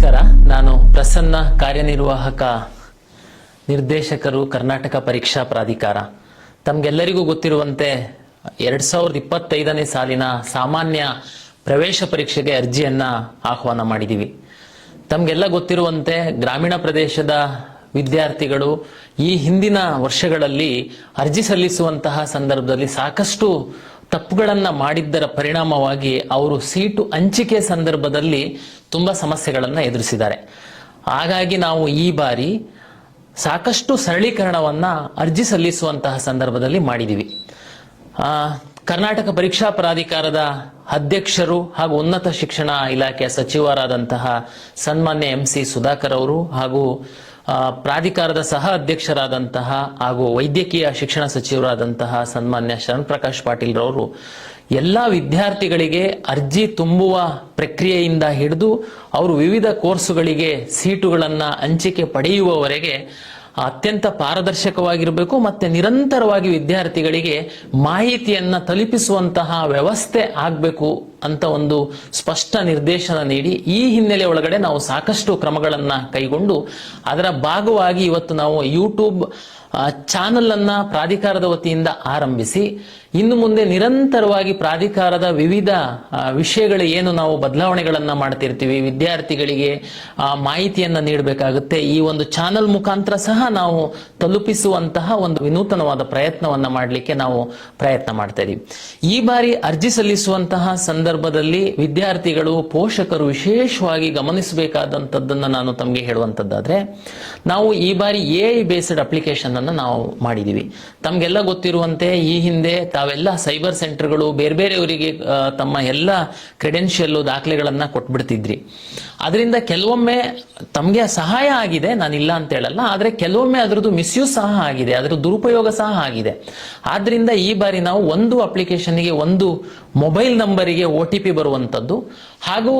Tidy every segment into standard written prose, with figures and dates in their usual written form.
ನಮಸ್ಕಾರ. ನಾನು ಪ್ರಸನ್ನ, ಕಾರ್ಯನಿರ್ವಾಹಕ ನಿರ್ದೇಶಕರು, ಕರ್ನಾಟಕ ಪರೀಕ್ಷಾ ಪ್ರಾಧಿಕಾರ. ತಮಗೆಲ್ಲರಿಗೂ ಗೊತ್ತಿರುವಂತೆ 2025ನೇ ಸಾಲಿನ ಸಾಮಾನ್ಯ ಪ್ರವೇಶ ಪರೀಕ್ಷೆಗೆ ಅರ್ಜಿಯನ್ನ ಆಹ್ವಾನ ಮಾಡಿದ್ದೀವಿ. ತಮಗೆಲ್ಲ ಗೊತ್ತಿರುವಂತೆ ಗ್ರಾಮೀಣ ಪ್ರದೇಶದ ವಿದ್ಯಾರ್ಥಿಗಳು ಈ ಹಿಂದಿನ ವರ್ಷಗಳಲ್ಲಿ ಅರ್ಜಿ ಸಲ್ಲಿಸುವಂತಹ ಸಂದರ್ಭದಲ್ಲಿ ಸಾಕಷ್ಟು ತಪ್ಪುಗಳನ್ನ ಮಾಡಿದ್ದರ ಪರಿಣಾಮವಾಗಿ ಅವರು ಸೀಟು ಹಂಚಿಕೆ ಸಂದರ್ಭದಲ್ಲಿ ತುಂಬಾ ಸಮಸ್ಯೆಗಳನ್ನ ಎದುರಿಸಿದ್ದಾರೆ. ಹಾಗಾಗಿ ನಾವು ಈ ಬಾರಿ ಸಾಕಷ್ಟು ಸರಳೀಕರಣವನ್ನ ಅರ್ಜಿ ಸಲ್ಲಿಸುವಂತಹ ಸಂದರ್ಭದಲ್ಲಿ ಮಾಡಿದ್ದೀವಿ. ಕರ್ನಾಟಕ ಪರೀಕ್ಷಾ ಪ್ರಾಧಿಕಾರದ ಅಧ್ಯಕ್ಷರು ಹಾಗೂ ಉನ್ನತ ಶಿಕ್ಷಣ ಇಲಾಖೆಯ ಸಚಿವರಾದಂತಹ ಸನ್ಮಾನ್ಯ MC ಸುಧಾಕರ್ ಅವರು ಹಾಗೂ ಪ್ರಾಧಿಕಾರದ ಸಹ ಅಧ್ಯಕ್ಷರಾದಂತಹ ಹಾಗೂ ವೈದ್ಯಕೀಯ ಶಿಕ್ಷಣ ಸಚಿವರಾದಂತಹ ಸನ್ಮಾನ್ಯ ಶರಣ್ ಪ್ರಕಾಶ್ ಪಾಟೀಲ್ ರವರು ಎಲ್ಲ ವಿದ್ಯಾರ್ಥಿಗಳಿಗೆ ಅರ್ಜಿ ತುಂಬುವ ಪ್ರಕ್ರಿಯೆಯಿಂದ ಹಿಡಿದು ಅವರು ವಿವಿಧ ಕೋರ್ಸುಗಳಿಗೆ ಸೀಟುಗಳನ್ನ ಹಂಚಿಕೆ ಪಡೆಯುವವರೆಗೆ ಅತ್ಯಂತ ಪಾರದರ್ಶಕವಾಗಿರಬೇಕು ಮತ್ತೆ ನಿರಂತರವಾಗಿ ವಿದ್ಯಾರ್ಥಿಗಳಿಗೆ ಮಾಹಿತಿಯನ್ನ ತಲುಪಿಸುವಂತಹ ವ್ಯವಸ್ಥೆ ಆಗಬೇಕು ಅಂತ ಒಂದು ಸ್ಪಷ್ಟ ನಿರ್ದೇಶನ ನೀಡಿ ಈ ಹಿನ್ನೆಲೆ ಒಳಗಡೆ ನಾವು ಸಾಕಷ್ಟು ಕ್ರಮಗಳನ್ನ ಕೈಗೊಂಡು ಅದರ ಭಾಗವಾಗಿ ಇವತ್ತು ನಾವು ಯೂಟ್ಯೂಬ್ ಚಾನಲ್ ಅನ್ನ ಪ್ರಾಧಿಕಾರದ ವತಿಯಿಂದ ಆರಂಭಿಸಿ ಇನ್ನು ಮುಂದೆ ನಿರಂತರವಾಗಿ ಪ್ರಾಧಿಕಾರದ ವಿವಿಧ ವಿಷಯಗಳು ಏನು ನಾವು ಬದಲಾವಣೆಗಳನ್ನ ಮಾಡ್ತಿರ್ತೀವಿ, ವಿದ್ಯಾರ್ಥಿಗಳಿಗೆ ಮಾಹಿತಿಯನ್ನ ನೀಡಬೇಕಾಗುತ್ತೆ. ಈ ಒಂದು ಚಾನಲ್ ಮುಖಾಂತರ ಸಹ ನಾವು ತಲುಪಿಸುವಂತಹ ಒಂದು ವಿನೂತನವಾದ ಪ್ರಯತ್ನವನ್ನ ಮಾಡಲಿಕ್ಕೆ ನಾವು ಪ್ರಯತ್ನ ಮಾಡ್ತಾ ಇದೀವಿ. ಈ ಬಾರಿ ಅರ್ಜಿ ಸಲ್ಲಿಸುವಂತಹ ಸಂದರ್ಭದಲ್ಲಿ ವಿದ್ಯಾರ್ಥಿಗಳು, ಪೋಷಕರು ವಿಶೇಷವಾಗಿ ಗಮನಿಸಬೇಕಾದಂತದ್ದನ್ನ ನಾನು ತಮಗೆ ಹೇಳುವಂತದ್ದಾದ್ರೆ, ನಾವು ಈ ಬಾರಿ AI ಬೇಸ್ಡ್ ಅಪ್ಲಿಕೇಶನ್ ಅನ್ನ ನಾವು ಮಾಡಿದೀವಿ. ತಮ್ಗೆಲ್ಲ ಗೊತ್ತಿರುವಂತೆ ಈ ಹಿಂದೆ ತಾವೆಲ್ಲ ಸೈಬರ್ ಸೆಂಟರ್ಗಳು ಬೇರೆ ಬೇರೆಯವರಿಗೆ ತಮ್ಮ ಎಲ್ಲ ಕ್ರೆಡೆನ್ಷಿಯಲ್ ದಾಖಲೆಗಳನ್ನ ಕೊಟ್ಬಿಡ್ತಿದ್ರಿ. ಅದರಿಂದ ಕೆಲವೊಮ್ಮೆ ತಮಗೆ ಸಹಾಯ ಆಗಿದೆ, ನಾನಿಲ್ಲ ಅಂತ ಹೇಳಲ್ಲ, ಆದ್ರೆ ಕೆಲವೊಮ್ಮೆ ಅದರದ್ದು ಮಿಸ್ಯೂಸ್ ಸಹ ಆಗಿದೆ, ಅದರ ದುರುಪಯೋಗ ಸಹ ಆಗಿದೆ. ಆದ್ರಿಂದ ಈ ಬಾರಿ ನಾವು ಒಂದು ಅಪ್ಲಿಕೇಶನ್ಗೆ ಒಂದು ಮೊಬೈಲ್ ನಂಬರಿಗೆ OTP ಬರುವಂತದ್ದು ಹಾಗೂ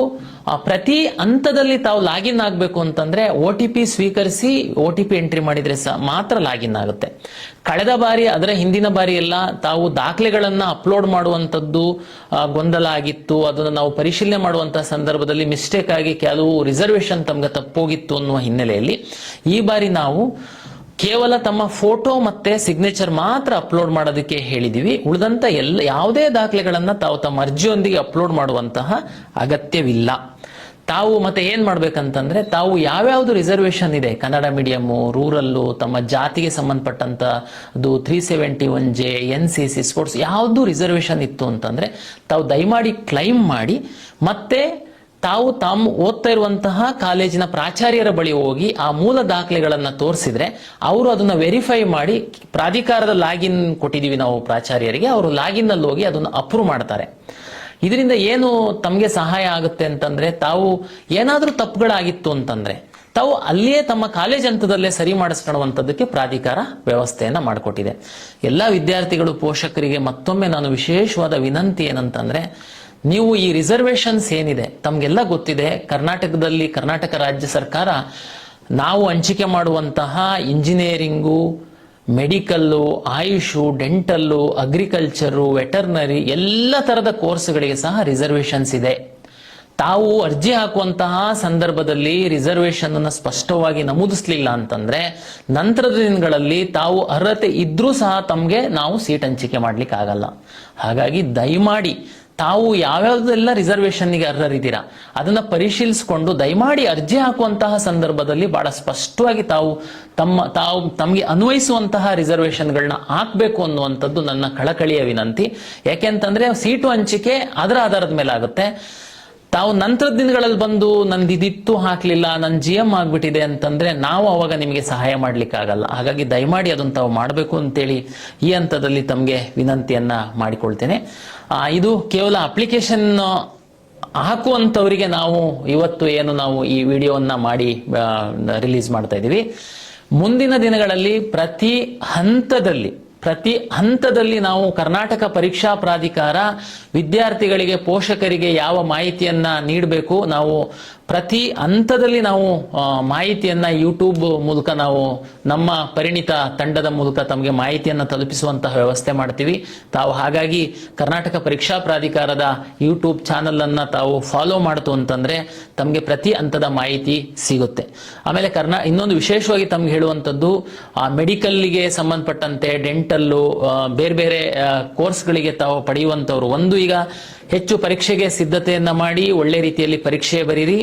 ಪ್ರತಿ ಹಂತದಲ್ಲಿ ತಾವು ಲಾಗಿನ್ ಆಗಬೇಕು ಅಂತಂದ್ರೆ OTP ಸ್ವೀಕರಿಸಿ OTP ಎಂಟ್ರಿ ಮಾಡಿದ್ರೆ ಮಾತ್ರ ಲಾಗಿನ್ ಆಗುತ್ತೆ. ಕಳೆದ ಬಾರಿ ಅದರ ಹಿಂದಿನ ಬಾರಿ ಎಲ್ಲ ತಾವು ದಾಖಲೆಗಳನ್ನ ಅಪ್ಲೋಡ್ ಮಾಡುವಂತದ್ದು ಗೊಂದಲ ಆಗಿತ್ತು. ಅದನ್ನು ನಾವು ಪರಿಶೀಲನೆ ಮಾಡುವಂತಹ ಸಂದರ್ಭದಲ್ಲಿ ಮಿಸ್ಟೇಕ್ ಆಗಿ ಕೆಲವು ರಿಸರ್ವೇಶನ್ ತಮ್ಗೆ ತಪ್ಪೋಗಿತ್ತು ಅನ್ನುವ ಹಿನ್ನೆಲೆಯಲ್ಲಿ ಈ ಬಾರಿ ನಾವು ಕೇವಲ ತಮ್ಮ ಫೋಟೋ ಮತ್ತೆ ಸಿಗ್ನೇಚರ್ ಮಾತ್ರ ಅಪ್ಲೋಡ್ ಮಾಡೋದಕ್ಕೆ ಹೇಳಿದೀವಿ. ಉಳಿದಂತ ಯಾವುದೇ ದಾಖಲೆಗಳನ್ನ ತಾವು ತಮ್ಮ ಅರ್ಜಿಯೊಂದಿಗೆ ಅಪ್ಲೋಡ್ ಮಾಡುವಂತಹ ಅಗತ್ಯವಿಲ್ಲ. ತಾವು ಮತ್ತೆ ಏನ್ ಮಾಡ್ಬೇಕಂತಂದ್ರೆ, ತಾವು ಯಾವ್ಯಾವ್ದು ರಿಸರ್ವೇಶನ್ ಇದೆ, ಕನ್ನಡ ಮೀಡಿಯಂ, ರೂರಲ್ಲು, ತಮ್ಮ ಜಾತಿಗೆ ಸಂಬಂಧಪಟ್ಟಂತ ಅದು 371J, NCC, ಸ್ಪೋರ್ಟ್ಸ್ ಯಾವ್ದು ರಿಸರ್ವೇಶನ್ ಇತ್ತು ಅಂತಂದ್ರೆ ತಾವು ದಯಮಾಡಿ ಕ್ಲೈಮ್ ಮಾಡಿ ಮತ್ತೆ ತಾವು ಓದ್ತಾ ಇರುವಂತಹ ಕಾಲೇಜಿನ ಪ್ರಾಚಾರ್ಯರ ಬಳಿ ಹೋಗಿ ಆ ಮೂಲ ದಾಖಲೆಗಳನ್ನ ತೋರಿಸಿದ್ರೆ ಅವರು ಅದನ್ನ ವೆರಿಫೈ ಮಾಡಿ ಪ್ರಾಧಿಕಾರದ ಲಾಗಿನ್ ಕೊಟ್ಟಿದೀವಿ ನಾವು ಪ್ರಾಚಾರ್ಯರಿಗೆ, ಅವರು ಲಾಗಿನ್ ಅಲ್ಲಿ ಹೋಗಿ ಅದನ್ನ ಅಪ್ರೂವ್ ಮಾಡ್ತಾರೆ. ಇದರಿಂದ ಏನು ತಮಗೆ ಸಹಾಯ ಆಗುತ್ತೆ ಅಂತಂದ್ರೆ, ತಾವು ಏನಾದ್ರೂ ತಪ್ಪುಗಳಾಗಿತ್ತು ಅಂತಂದ್ರೆ ತಾವು ಅಲ್ಲಿಯೇ ತಮ್ಮ ಕಾಲೇಜ್ ಹಂತದಲ್ಲೇ ಸರಿ ಮಾಡಿಸ್ಕೊಳ್ಳುವಂಥದ್ದಕ್ಕೆ ಪ್ರಾಧಿಕಾರ ವ್ಯವಸ್ಥೆಯನ್ನ ಮಾಡಿಕೊಟ್ಟಿದೆ. ಎಲ್ಲ ವಿದ್ಯಾರ್ಥಿಗಳು, ಪೋಷಕರಿಗೆ ಮತ್ತೊಮ್ಮೆ ನಾನು ವಿಶೇಷವಾದ ವಿನಂತಿ ಏನಂತಂದ್ರೆ, ನೀವು ಈ ರಿಸರ್ವೇಶನ್ಸ್ ಏನಿದೆ ತಮ್ಗೆಲ್ಲ ಗೊತ್ತಿದೆ, ಕರ್ನಾಟಕದಲ್ಲಿ ಕರ್ನಾಟಕ ರಾಜ್ಯ ಸರ್ಕಾರ ನಾವು ಹಂಚಿಕೆ ಮಾಡುವಂತಹ engineering, medical, Ayush, dental, agriculture, veterinary ಎಲ್ಲ ತರದ ಕೋರ್ಸ್ಗಳಿಗೆ ಸಹ ರಿಸರ್ವೇಶನ್ಸ್ ಇದೆ. ತಾವು ಅರ್ಜಿ ಹಾಕುವಂತಹ ಸಂದರ್ಭದಲ್ಲಿ ರಿಸರ್ವೇಶನ್ ಅನ್ನು ಸ್ಪಷ್ಟವಾಗಿ ನಮೂದಿಸಲಿಲ್ಲ ಅಂತಂದ್ರೆ ನಂತರದ ದಿನಗಳಲ್ಲಿ ತಾವು ಅರ್ಹತೆ ಇದ್ರೂ ಸಹ ತಮ್ಗೆ ನಾವು ಸೀಟ್ ಹಂಚಿಕೆ ಮಾಡ್ಲಿಕ್ಕೆ ಆಗಲ್ಲ. ಹಾಗಾಗಿ ದಯಮಾಡಿ ತಾವು ಯಾವ್ಯಾವ್ದೆಲ್ಲ ರಿಸರ್ವೇಶನ್ಗೆ ಅರ್ಹರಿದ್ದೀರಾ ಅದನ್ನ ಪರಿಶೀಲಿಸಿಕೊಂಡು ದಯಮಾಡಿ ಅರ್ಜಿ ಹಾಕುವಂತಹ ಸಂದರ್ಭದಲ್ಲಿ ಬಹಳ ಸ್ಪಷ್ಟವಾಗಿ ತಾವು ತಮಗೆ ಅನ್ವಯಿಸುವಂತಹ ರಿಸರ್ವೇಶನ್ಗಳನ್ನ ಹಾಕ್ಬೇಕು ಅನ್ನುವಂಥದ್ದು ನನ್ನ ಕಳಕಳಿಯ ವಿನಂತಿ. ಯಾಕೆಂತಂದ್ರೆ ಸೀಟು ಹಂಚಿಕೆ ಅದರ ಆಧಾರದ ಮೇಲೆ ಆಗುತ್ತೆ. ತಾವು ನಂತರದ ದಿನಗಳಲ್ಲಿ ಬಂದು ನಂದು ಇದಿತ್ತು ಹಾಕ್ಲಿಲ್ಲ, ನನ್ನ GM ಆಗ್ಬಿಟ್ಟಿದೆ ಅಂತಂದ್ರೆ ನಾವು ಅವಾಗ ನಿಮಗೆ ಸಹಾಯ ಮಾಡ್ಲಿಕ್ಕೆ ಆಗಲ್ಲ. ಹಾಗಾಗಿ ದಯಮಾಡಿ ಅದನ್ನ ತಾವು ಮಾಡಬೇಕು ಅಂತೇಳಿ ಈ ಹಂತದಲ್ಲಿ ತಮಗೆ ವಿನಂತಿಯನ್ನ ಮಾಡಿಕೊಳ್ತೇನೆ. ಇದು ಕೇವಲ ಅಪ್ಲಿಕೇಶನ್ ಹಾಕುವಂತವರಿಗೆ ನಾವು ಇವತ್ತು ಏನು ನಾವು ಈ ವಿಡಿಯೋವನ್ನ ಮಾಡಿ ರಿಲೀಸ್ ಮಾಡ್ತಾ ಇದೀವಿ. ಮುಂದಿನ ದಿನಗಳಲ್ಲಿ ಪ್ರತಿ ಹಂತದಲ್ಲಿ ನಾವು ಕರ್ನಾಟಕ ಪರೀಕ್ಷಾ ಪ್ರಾಧಿಕಾರ ವಿದ್ಯಾರ್ಥಿಗಳಿಗೆ, ಪೋಷಕರಿಗೆ ಯಾವ ಮಾಹಿತಿಯನ್ನ ನೀಡಬೇಕು, ನಾವು ಪ್ರತಿ ಹಂತದಲ್ಲಿ ನಾವು ಮಾಹಿತಿಯನ್ನ ಯೂಟ್ಯೂಬ್ ಮೂಲಕ ನಾವು ನಮ್ಮ ಪರಿಣಿತ ತಂಡದ ಮೂಲಕ ತಮಗೆ ಮಾಹಿತಿಯನ್ನ ತಲುಪಿಸುವಂತಹ ವ್ಯವಸ್ಥೆ ಮಾಡ್ತೀವಿ. ತಾವು ಹಾಗಾಗಿ ಕರ್ನಾಟಕ ಪರೀಕ್ಷಾ ಪ್ರಾಧಿಕಾರದ ಯೂಟ್ಯೂಬ್ ಚಾನಲ್ ಅನ್ನ ತಾವು ಫಾಲೋ ಮಾಡ್ತು ಅಂತಂದ್ರೆ ತಮಗೆ ಪ್ರತಿ ಹಂತದ ಮಾಹಿತಿ ಸಿಗುತ್ತೆ. ಆಮೇಲೆ ಇನ್ನೊಂದು ವಿಶೇಷವಾಗಿ ತಮ್ಗೆ ಹೇಳುವಂತದ್ದು, ಮೆಡಿಕಲ್ಗೆ ಸಂಬಂಧಪಟ್ಟಂತೆ ಡೆಂಟಲ್ಲು ಬೇರೆ ಬೇರೆ ಕೋರ್ಸ್ಗಳಿಗೆ ತಾವು ಪಡೆಯುವಂತವ್ರು, ಒಂದು ಈಗ ಹೆಚ್ಚು ಪರೀಕ್ಷೆಗೆ ಸಿದ್ಧತೆಯನ್ನ ಮಾಡಿ ಒಳ್ಳೆ ರೀತಿಯಲ್ಲಿ ಪರೀಕ್ಷೆ ಬರೀರಿ.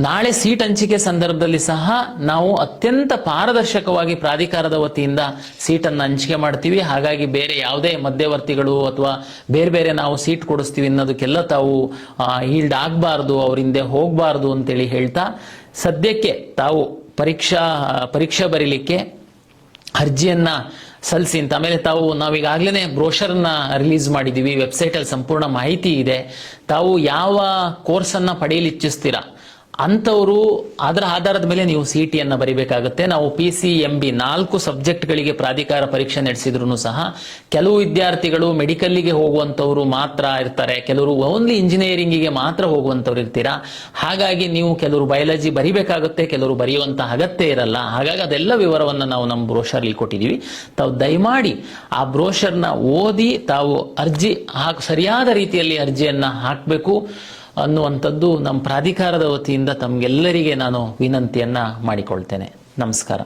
ನಾಳೆ ಸೀಟ್ ಹಂಚಿಕೆ ಸಂದರ್ಭದಲ್ಲಿ ಸಹ ನಾವು ಅತ್ಯಂತ ಪಾರದರ್ಶಕವಾಗಿ ಪ್ರಾಧಿಕಾರದ ವತಿಯಿಂದ ಸೀಟನ್ನು ಹಂಚಿಕೆ ಮಾಡ್ತೀವಿ. ಹಾಗಾಗಿ ಬೇರೆ ಯಾವುದೇ ಮಧ್ಯವರ್ತಿಗಳು ಅಥವಾ ಬೇರೆ ಬೇರೆ ನಾವು ಸೀಟ್ ಕೊಡಿಸ್ತೀವಿ ಅನ್ನೋದಕ್ಕೆಲ್ಲ ತಾವು ಈಲ್ಡ್ ಆಗಬಾರ್ದು, ಅವ್ರ ಹಿಂದೆ ಹೋಗಬಾರ್ದು ಅಂತೇಳಿ ಹೇಳ್ತಾ, ಸದ್ಯಕ್ಕೆ ತಾವು ಪರೀಕ್ಷೆ ಬರೀಲಿಕ್ಕೆ ಅರ್ಜಿಯನ್ನ ಸಲ್ಲಿಸಿ ಅಂತ. ಆಮೇಲೆ ನಾವೀಗಾಗಲೇ ಬ್ರೋಷರ್ನ ರಿಲೀಸ್ ಮಾಡಿದ್ದೀವಿ, ವೆಬ್ಸೈಟ್ ಅಲ್ಲಿ ಸಂಪೂರ್ಣ ಮಾಹಿತಿ ಇದೆ. ತಾವು ಯಾವ ಕೋರ್ಸನ್ನು ಪಡೆಯಲು ಇಚ್ಛಿಸ್ತೀರಾ ಅಂಥವರು ಅದರ ಆಧಾರದ ಮೇಲೆ ನೀವು CET ಬರೀಬೇಕಾಗುತ್ತೆ. ನಾವು PCMB 4 ಸಬ್ಜೆಕ್ಟ್ಗಳಿಗೆ ಪ್ರಾಧಿಕಾರ ಪರೀಕ್ಷೆ ನಡೆಸಿದ್ರು ಸಹ ಕೆಲವು ವಿದ್ಯಾರ್ಥಿಗಳು ಮೆಡಿಕಲ್ಗೆ ಹೋಗುವಂಥವ್ರು ಮಾತ್ರ ಇರ್ತಾರೆ, ಕೆಲವರು ಓನ್ಲಿ ಇಂಜಿನಿಯರಿಂಗಿಗೆ ಮಾತ್ರ ಹೋಗುವಂಥವ್ರು ಇರ್ತೀರಾ. ಹಾಗಾಗಿ ನೀವು ಕೆಲವರು ಬಯಾಲಜಿ ಬರಿಬೇಕಾಗುತ್ತೆ, ಕೆಲವರು ಬರೆಯುವಂತಹ ಅಗತ್ಯ ಇರಲ್ಲ. ಹಾಗಾಗಿ ಅದೆಲ್ಲ ವಿವರವನ್ನು ನಾವು ನಮ್ಮ ಬ್ರೋಷರ್ಲಿ ಕೊಟ್ಟಿದ್ದೀವಿ. ತಾವು ದಯಮಾಡಿ ಆ ಬ್ರೋಷರ್ನ ಓದಿ ತಾವು ಸರಿಯಾದ ರೀತಿಯಲ್ಲಿ ಅರ್ಜಿಯನ್ನ ಹಾಕಬೇಕು ಅನ್ನುವಂಥದ್ದು ನಮ್ಮ ಪ್ರಾಧಿಕಾರದ ವತಿಯಿಂದ ತಮಗೆಲ್ಲರಿಗೆ ನಾನು ವಿನಂತಿಯನ್ನ ಮಾಡಿಕೊಳ್ತೇನೆ. ನಮಸ್ಕಾರ.